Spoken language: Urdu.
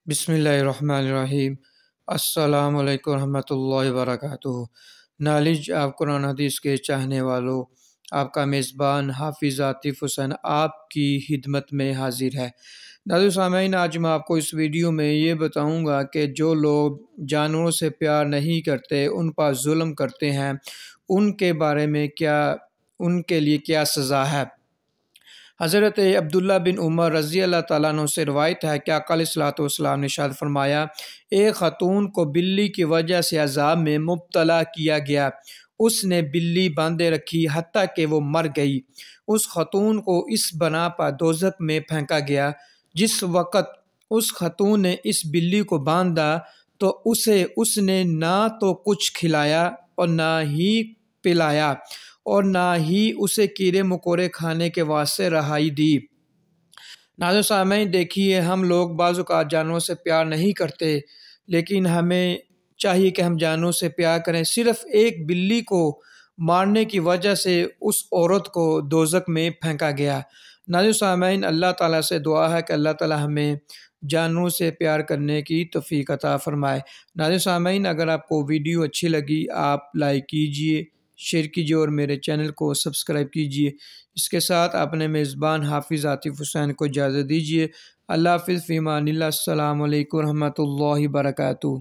بسم اللہ الرحمن الرحیم۔ السلام علیکم ورحمۃ اللہ وبرکاتہ۔ نالج آپ قرآن حدیث کے چاہنے والوں، آپ کا میزبان حافظ عاطف حسین آپ کی خدمت میں حاضر ہے۔ ناظرین سامعین، آج میں آپ کو اس ویڈیو میں یہ بتاؤں گا کہ جو لوگ جانوروں سے پیار نہیں کرتے، ان پر ظلم کرتے ہیں، ان کے بارے میں ان کے لیے کیا سزا ہے۔ حضرت عبداللہ بن عمر رضی اللہ تعالیٰ عنہ سے روایت ہے کہ آقا علیہ الصلوۃ والسلام نے ارشاد فرمایا، ایک خاتون کو بلی کی وجہ سے عذاب میں مبتلا کیا گیا۔ اس نے بلی باندھے رکھی حتیٰ کہ وہ مر گئی۔ اس خاتون کو اس بنا پر دوزخ میں پھینکا گیا۔ جس وقت اس خاتون نے اس بلی کو باندھا تو اس نے نہ تو کچھ کھلایا اور نہ ہی پلایا، اور نہ ہی اسے کیڑے مکوڑے کھانے کے واسطے رہائی دی۔ ناظرین سامعین، دیکھیے، ہم لوگ بعض اوقات جانوروں سے پیار نہیں کرتے، لیکن ہمیں چاہیے کہ ہم جانوروں سے پیار کریں۔ صرف ایک بلی کو مارنے کی وجہ سے اس عورت کو دوزخ میں پھینکا گیا۔ ناظرین سامعین، اللہ تعالیٰ سے دعا ہے کہ اللہ تعالیٰ ہمیں جانوروں سے پیار کرنے کی توفیق عطا فرمائے۔ ناظرین سامعین، اگر آپ کو ویڈیو اچھی لگی، آپ لائک کیجئے، شیئر کیجیے اور میرے چینل کو سبسکرائب کیجیے۔ اس کے ساتھ اپنے میزبان حافظ عاطف حسین کو اجازت دیجیے۔ اللہ حافظ، فی امان اللہ۔ السلام علیکم ورحمۃ اللہ وبرکاتہ۔